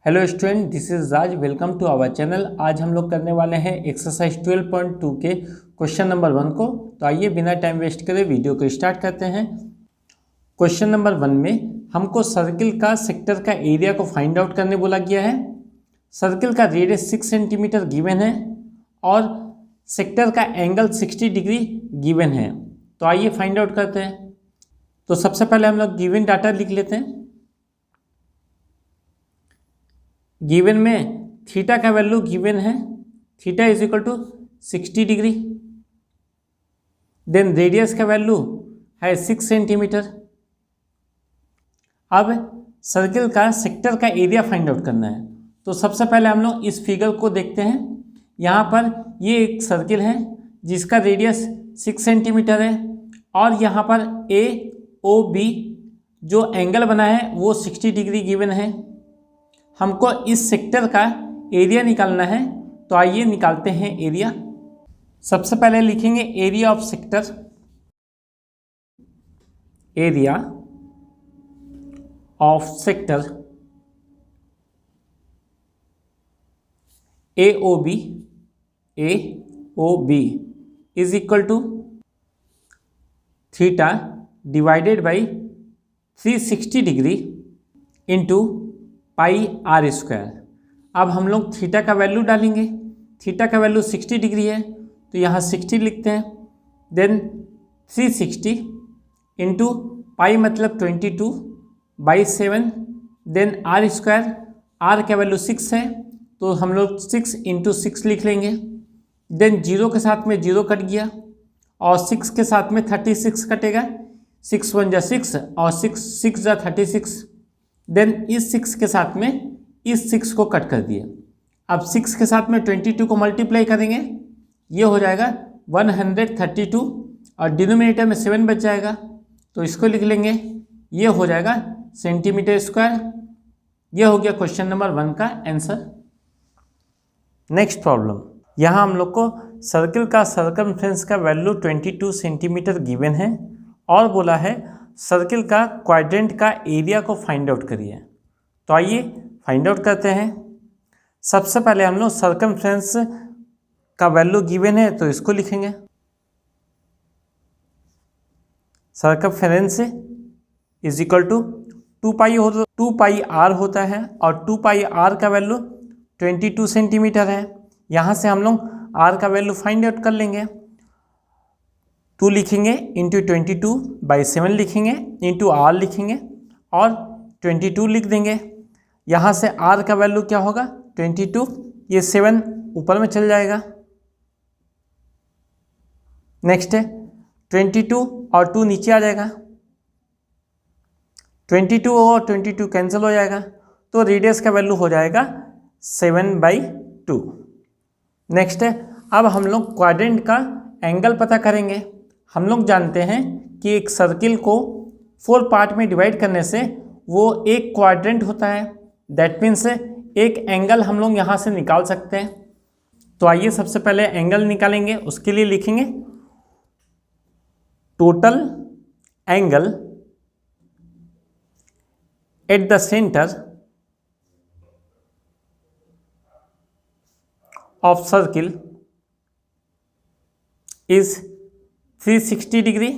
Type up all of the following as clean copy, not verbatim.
Hello student, this is Raj. Welcome to our channel. आज हम लोग करने वाले हैं एक्सरसाइज 12.2 के क्वेश्चन नंबर 1 को। तो आइए बिना टाइम वेस्ट करे वीडियो को स्टार्ट करते हैं। क्वेश्चन नंबर 1 में हमको सर्किल का सेक्टर का एरिया को फाइंड आउट करने बोला गया है। सर्किल का रेडियस 6 सेंटीमीटर गिवन है और सेक्टर का एंगल 60 डिग्री गिवन है। तो आइए फाइंड आउट करते हैं। तो सबसे पहले हम लोग गिवन डाटा लिख लेते हैं। गिवन में थीटा का वैल्यू गिवन है, theta is equal to 60 degree. Then radius का वैल्यू है 6 सेंटीमीटर। अब सर्किल का सेक्टर का एरिया फाइंड आउट करना है। तो सबसे पहले हम लोग इस फिगर को देखते हैं। यहाँ पर ये एक सर्किल है जिसका रेडियस 6 सेंटीमीटर है और यहाँ पर ए ओ बी जो एंगल बना है वो 60 डिग्री गिवन है। हमको इस सेक्टर का एरिया निकालना है। तो आइए निकालते हैं एरिया। सबसे पहले लिखेंगे area of sector. Area of sector A O B is equal to theta divided by 360 degree into pi R square. अब हम लोग थीटा का वैल्यू डालेंगे। थीटा का वैल्यू 60 डिग्री है तो यहाँ 60 लिखते हैं। देन 360 इंटू पाई मतलब 22/7। देन आर स्क्वायर, आर का वैल्यू 6 है तो हम लोग 6 इंटू 6 लिख लेंगे। देन 0 के साथ में 0 कट गया और 6 के साथ में 36 कटेगा। 6 1 जा 6 और 6 जा 36। देन इस 6 के साथ में इस 6 को कट कर दिए। अब 6 के साथ में 22 को मल्टीप्लाई करेंगे, ये हो जाएगा 132 और डिनोमिनेटर में 7 बच जाएगा तो इसको लिख लेंगे, ये हो जाएगा सेंटीमीटर स्क्वायर। ये हो गया क्वेश्चन नंबर 1 का आंसर। नेक्स्ट प्रॉब्लम, यहाँ हम लोग को सर्किल का सर्कमफ्रेंस का वैल्यू 22 सेंटीमीटर गिवन है और बोला है सर्किल का क्वाड्रेंट का एरिया को फाइंड आउट करिए। तो आइए फाइंड आउट करते हैं। सबसे पहले हम लोग सर्कमफ्रेंस का वैल्यू गिवन है तो इसको लिखेंगे। Circumference is equal to 2 pi R होता है और 2 पाई आर का वैल्यू 22 सेंटीमीटर है। यहाँ से हम लोग आर का वैल्यू फाइंड आउट कर लेंगे। 2 लिखेंगे इंटू 22/7 लिखेंगे इंटू आर लिखेंगे और 22 लिख देंगे। यहाँ से आर का वैल्यू क्या होगा 22, ये 7 ऊपर में चल जाएगा। नेक्स्ट है 22 और 2 नीचे आ जाएगा। 22 और 22 कैंसिल हो जाएगा तो रेडियस का वैल्यू हो जाएगा 7/2। नेक्स्ट है अब हम लोग क्वाड्रेंट का एंगल पता करेंगे। हम लोग जानते हैं कि एक सर्किल को 4 पार्ट में डिवाइड करने से वो एक क्वाड्रेंट होता है। दैट मीन्स एक एंगल हम लोग यहाँ से निकाल सकते हैं। तो आइए सबसे पहले एंगल निकालेंगे। उसके लिए लिखेंगे total angle at the centre of circle is 360 degree.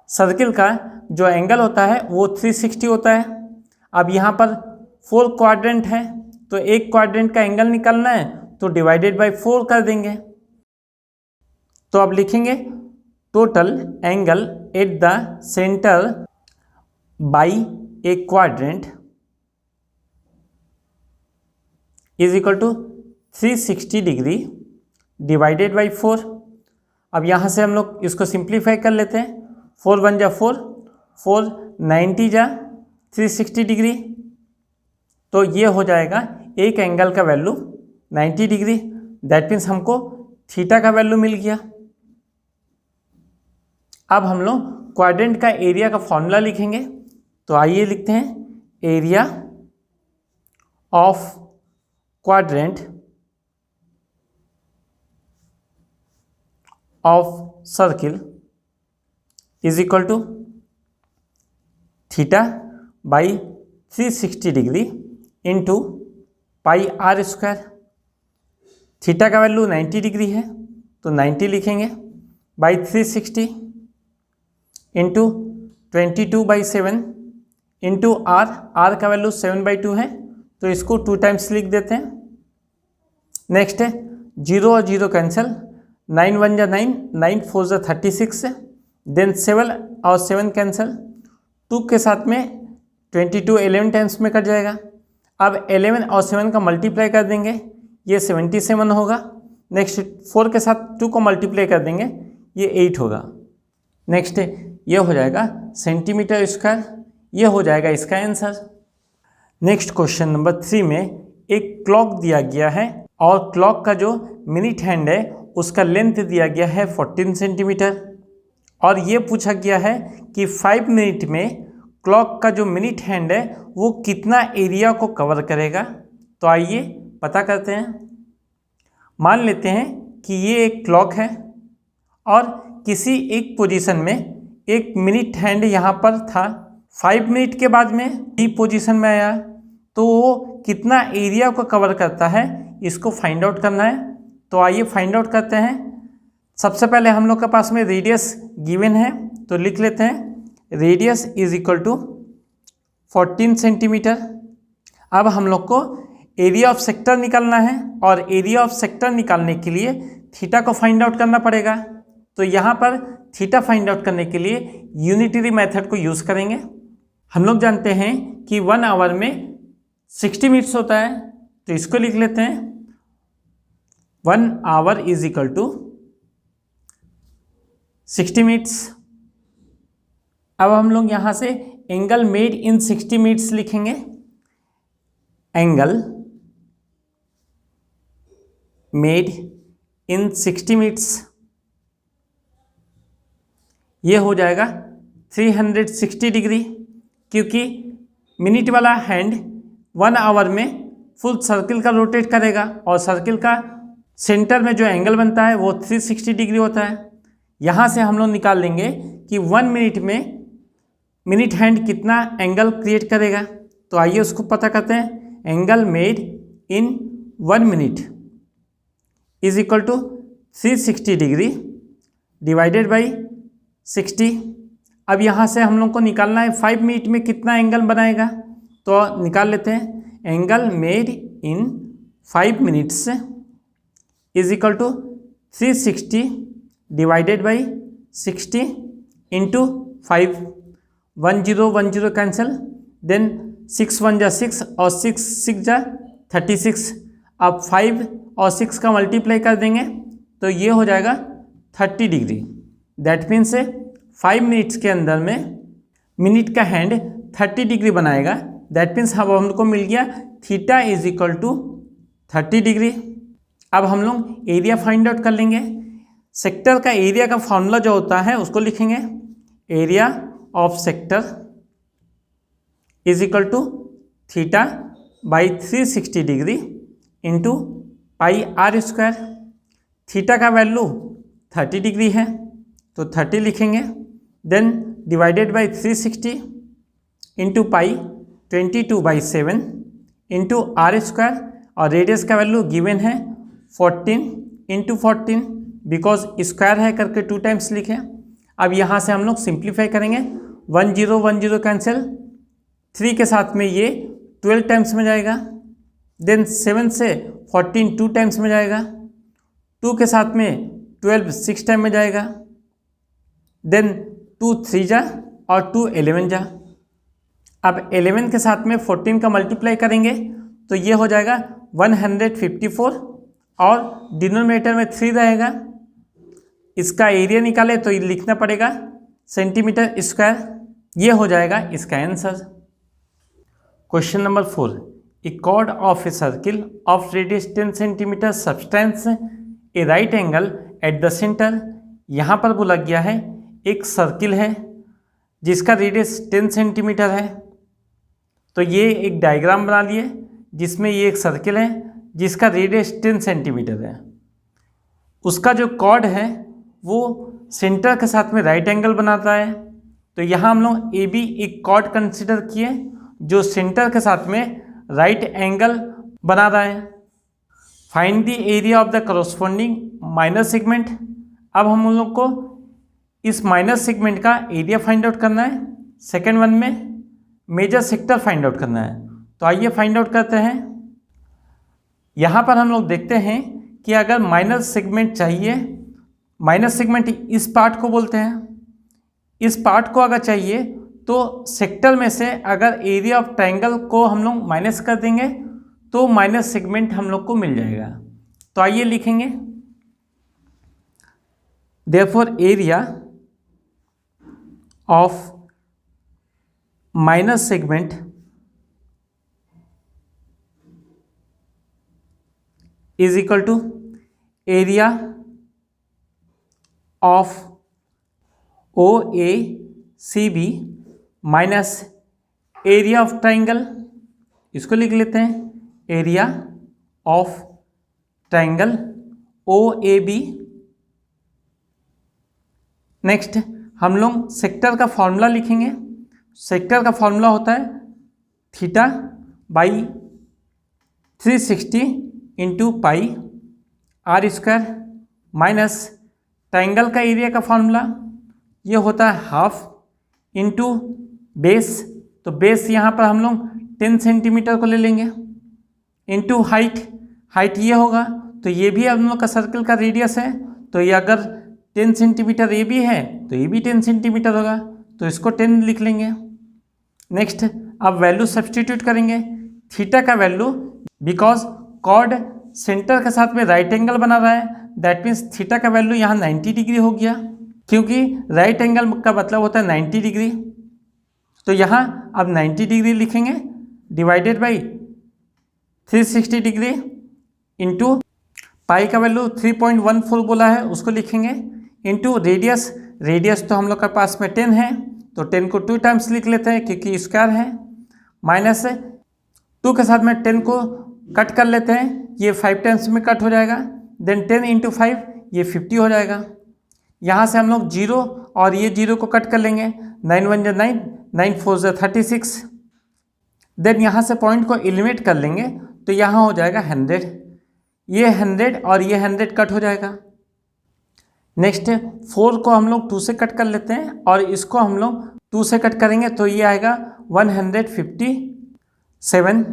Circle का जो एंगल होता है वो 360 होता है। अब यहाँ पर 4 क्वाड्रेंट है तो एक क्वाड्रेंट का एंगल निकालना है तो डिवाइडेड बाय 4 कर देंगे। तो अब लिखेंगे total angle at the centre by a quadrant is equal to 360 degree divided by 4। अब यहाँ से हम लोग इसको सिंप्लीफाई कर लेते हैं। 4 1 जा 4, 4 90 जा 360 डिग्री तो ये हो जाएगा एक एंगल का वैल्यू 90 डिग्री। दैट मीन्स हमको थीटा का वैल्यू मिल गया। अब हम लोग क्वाड्रेंट का एरिया का फॉर्मूला लिखेंगे। तो आइए लिखते हैं area of quadrant of circle is equal to theta by 360 degree into pi R square. Theta का वैल्यू 90 डिग्री है तो 90 लिखेंगे बाई 360 इंटू 22/7 इंटू आर का वैल्यू 7/2 है तो इसको 2 टाइम्स लिख देते हैं। नेक्स्ट है 0 और 0 कैंसिल, 9 1 जा 9, 9 4 जा 36, देन 7 और 7 कैंसिल, 2 के साथ में 22 11 टाइम्स में कट जाएगा। अब 11 और 7 का मल्टीप्लाई कर देंगे, ये 77 होगा। नेक्स्ट 4 के साथ 2 को मल्टीप्लाई कर देंगे, ये 8 होगा। नेक्स्ट ये हो जाएगा सेंटीमीटर स्क्वायर, ये हो जाएगा इसका आंसर। नेक्स्ट क्वेश्चन नंबर 3 में एक क्लॉक दिया गया है और क्लॉक का जो मिनट हैंड है उसका लेंथ दिया गया है 14 सेंटीमीटर और ये पूछा गया है कि 5 मिनट में क्लॉक का जो मिनट हैंड है वो कितना एरिया को कवर करेगा। तो आइए पता करते हैं। मान लेते हैं कि ये एक क्लॉक है और किसी एक पोजीशन में एक मिनट हैंड यहाँ पर था। 5 मिनट के बाद में बी पोजीशन में आया तो वो कितना एरिया को कवर करता है, इसको फाइंड आउट करना है। तो आइए फाइंड आउट करते हैं। सबसे पहले हम लोग के पास में रेडियस गिवन है तो लिख लेते हैं radius is equal to 14 centimetre. अब हम लोग को एरिया ऑफ सेक्टर निकालना है और एरिया ऑफ सेक्टर निकालने के लिए थीटा को फाइंड आउट करना पड़ेगा। तो यहाँ पर थीटा फाइंड आउट करने के लिए यूनिटरी मेथड को यूज़ करेंगे। हम लोग जानते हैं कि 1 आवर में 60 मिनट्स होता है तो इसको लिख लेते हैं 1 hour is equal to 60 minutes. अब हम लोग यहाँ से एंगल मेड इन 60 मिनट्स लिखेंगे। एंगल मेड इन 60 मिनट्स ये हो जाएगा 360 डिग्री, क्योंकि मिनट वाला हैंड 1 आवर में फुल सर्किल का रोटेट करेगा और सर्किल का सेंटर में जो एंगल बनता है वो 360 डिग्री होता है। यहाँ से हम लोग निकाल लेंगे कि 1 मिनट में मिनट हैंड कितना एंगल क्रिएट करेगा। तो आइए उसको पता करते हैं। Angle made in 1 minute is equal to 360 degree divided by 60। अब यहाँ से हम लोग को निकालना है 5 मिनट में कितना एंगल बनाएगा, तो निकाल लेते हैं। Angle made in 5 minutes is equal to 360 divided by 60 into 5। 1 0 1 0 cancel, then 6 1 जा 6 और 6 6 जा 36। अब 5 और 6 का मल्टीप्लाई कर देंगे तो ये हो जाएगा 30 डिग्री। दैट मीन्स 5 मिनट्स के अंदर में मिनट का हैंड 30 डिग्री बनाएगा। दैट मीन्स अब हमको मिल गया theta is equal to 30 degree. अब हम लोग एरिया फाइंड आउट कर लेंगे। सेक्टर का एरिया का फॉर्मूला जो होता है उसको लिखेंगे। Area of sector is equal to theta by 360 degree into pi R square. Theta का वैल्यू 30 डिग्री है तो 30 लिखेंगे, then divided by 360 into pi 22/7 into R square और रेडियस का वैल्यू गिवन है 14 इंटू 14 बिकॉज स्क्वायर है करके 2 टाइम्स लिखे। अब यहाँ से हम लोग सिंप्लीफाई करेंगे। 1 0 1 0 कैंसिल, 3 के साथ में ये 12 टाइम्स में जाएगा, देन 7 से 14 2 टाइम्स में जाएगा, 2 के साथ में 12 6 टाइम में जाएगा, देन 2 3 जा और 2 11 जा। अब 11 के साथ में 14 का मल्टीप्लाई करेंगे तो ये हो जाएगा 154 और डिनोमिनेटर में 3 रहेगा। इसका एरिया निकाले तो ये लिखना पड़ेगा सेंटीमीटर स्क्वायर। ये हो जाएगा इसका answer. Question number 4, a chord of a circle of radius 10 centimetre substance a right angle at the centre. यहाँ पर बोला गया है एक सर्किल है जिसका रेडियस 10 सेंटीमीटर है। तो ये एक डायग्राम बना लिए जिसमें ये एक सर्किल है जिसका रेडियस 10 सेंटीमीटर है। उसका जो कॉर्ड है वो सेंटर के साथ में राइट एंगल बनाता है। तो यहाँ हम लोग ए बी एक कॉर्ड कंसिडर किए जो सेंटर के साथ में राइट एंगल बना रहा है। Find the area of the corresponding minor segment. अब हम लोग को इस माइनर सेगमेंट का एरिया फाइंड आउट करना है। सेकेंड वन में मेजर सेक्टर फाइंड आउट करना है। तो आइए फाइंड आउट करते हैं। यहाँ पर हम लोग देखते हैं कि अगर माइनर सेगमेंट चाहिए, माइनर सेगमेंट इस पार्ट को बोलते हैं, इस पार्ट को अगर चाहिए तो सेक्टर में से अगर एरिया ऑफ ट्रायंगल को हम लोग माइनस कर देंगे तो माइनर सेगमेंट हम लोग को मिल जाएगा। तो आइए लिखेंगे, therefore area of minor segment is equal to area of O A C B minus area of triangle. इसको लिख लेते हैं, area of triangle O A B. Next हम लोग सेक्टर का फॉर्मूला लिखेंगे। सेक्टर का फॉर्मूला होता है theta by 360 into pi R square minus triangle का एरिया का फॉर्मूला ये होता है हाफ इंटू बेस। तो बेस यहाँ पर हम लोग 10 सेंटीमीटर को ले लेंगे इंटू हाइट। हाइट ये होगा, तो ये भी हम लोग का सर्कल का रेडियस है, तो ये अगर 10 सेंटीमीटर ये भी है तो ये भी 10 सेंटीमीटर होगा, तो इसको 10 लिख लेंगे। नेक्स्ट अब वैल्यू सब्सटीट्यूट करेंगे। थीटा का वैल्यू, बिकॉज कॉर्ड सेंटर के साथ में राइट एंगल बना रहा है, दैट मीन्स थीटा का वैल्यू यहाँ 90 डिग्री हो गया, क्योंकि राइट एंगल का मतलब होता है 90 डिग्री। तो यहाँ अब 90 डिग्री लिखेंगे डिवाइडेड बाई 360 डिग्री इंटू पाई का वैल्यू 3.14 बोला है उसको लिखेंगे इंटू रेडियस। रेडियस तो हम लोग के पास में 10 है, तो 10 को 2 टाइम्स लिख लेते हैं क्योंकि स्क्वायर है, माइनस 2 के साथ में 10 को कट कर लेते हैं, ये 5 टाइम्स में कट हो जाएगा, देन 10 इंटू 5 ये 50 हो जाएगा। यहाँ से हम लोग 0 और ये 0 को कट कर लेंगे, 9 1 जा 9, 9 4 जा 36। देन यहाँ से पॉइंट को एलिमिनेट कर लेंगे तो यहाँ हो जाएगा 100। ये 100 और ये 100 कट हो जाएगा। नेक्स्ट 4 को हम लोग 2 से कट कर लेते हैं और इसको हम लोग 2 से कट करेंगे तो ये आएगा 157।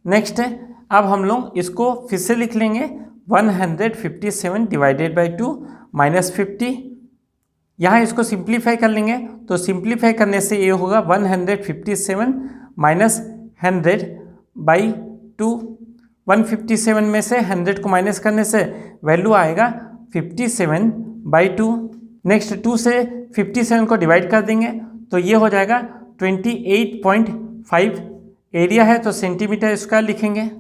नेक्स्ट अब हम लोग इसको फिर से लिख लेंगे 157 डिवाइडेड बाई 2 माइनस 50। यहाँ इसको सिंप्लीफाई कर लेंगे तो सिंप्लीफाई करने से ये होगा 157 माइनस 100 बाई 2। 157 में से 100 को माइनस करने से वैल्यू आएगा 57 बाई 2। नेक्स्ट 2 से 57 को डिवाइड कर देंगे तो ये हो जाएगा 28.5। एरिया है तो सेंटीमीटर स्क्वायर लिखेंगे।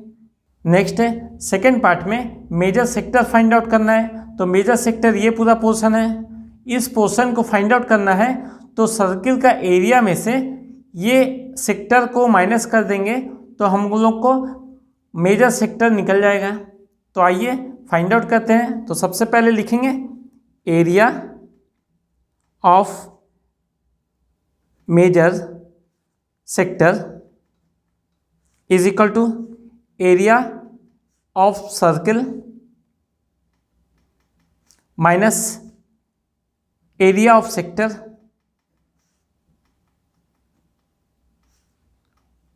नेक्स्ट है सेकेंड पार्ट में मेजर सेक्टर फाइंड आउट करना है। तो मेजर सेक्टर ये पूरा पोर्शन है, इस पोर्शन को फाइंड आउट करना है तो सर्किल का एरिया में से ये सेक्टर को माइनस कर देंगे तो हम लोग को मेजर सेक्टर निकल जाएगा। तो आइए फाइंड आउट करते हैं। तो सबसे पहले लिखेंगे area of major sector is equal to area of circle minus area of sector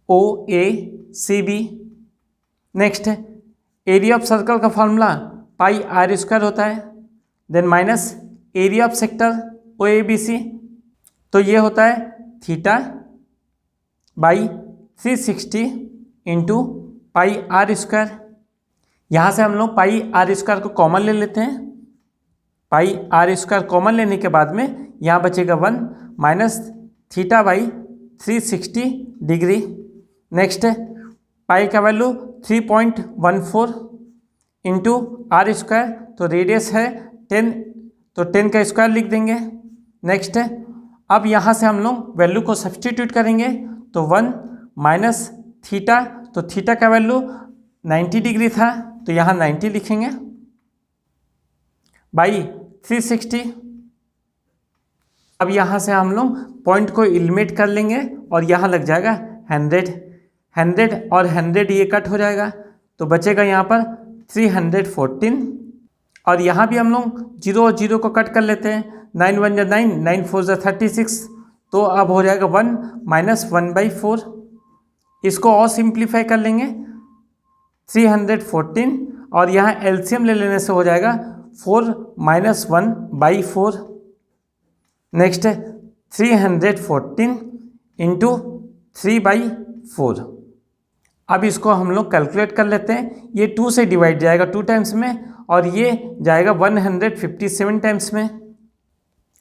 O A C B. Next area of circle का फॉर्मूला पाई आर स्क्वायर होता है, then minus area of sector O A B C, तो ये होता है theta by 360 into pi R square. यहाँ से हम लोग पाई आर स्क्वायर को कॉमन ले लेते हैं। पाई आर स्क्वायर कॉमन लेने के बाद में यहाँ बचेगा 1 minus theta by 360 degree. Next pi का वैल्यू 3.14 इंटू आर स्क्वायर, तो रेडियस है 10, तो 10 का स्क्वायर लिख देंगे। नेक्स्ट अब यहाँ से हम लोग वैल्यू को सब्सटीट्यूट करेंगे तो 1 माइनस थीटा, तो थीटा का वैल्यू 90 डिग्री था तो यहाँ 90 लिखेंगे बाई 360। अब यहाँ से हम लोग पॉइंट को एलिमिनेट कर लेंगे और यहाँ लग जाएगा 100। 100 और 100 ये कट हो जाएगा, तो बचेगा यहाँ पर 314। और यहाँ भी हम लोग 0 और 0 को कट कर लेते हैं, 9 1 जा 9, 9 4 जा 36, तो अब हो जाएगा 1 माइनस 1/4। इसको और सिंप्लीफाई कर लेंगे, 314 और यहाँ एलसीएम ले लेने से हो जाएगा 4 माइनस 1/4। नेक्स्ट है 314 इंटू 3/4। अब इसको हम लोग कैलकुलेट कर लेते हैं। ये 2 से डिवाइड जाएगा 2 टाइम्स में और ये जाएगा 157 टाइम्स में।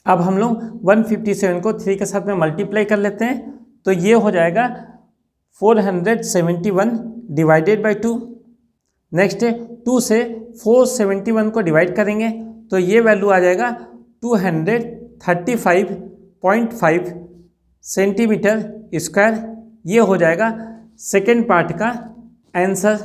अब हम लोग 157 को 3 के साथ में मल्टीप्लाई कर लेते हैं, तो ये हो जाएगा 471 डिवाइडेड बाई 2। नेक्स्ट 2 से 471 को डिवाइड करेंगे तो ये वैल्यू आ जाएगा 235.5 सेंटीमीटर स्क्वायर। ये हो जाएगा सेकेंड पार्ट का आंसर।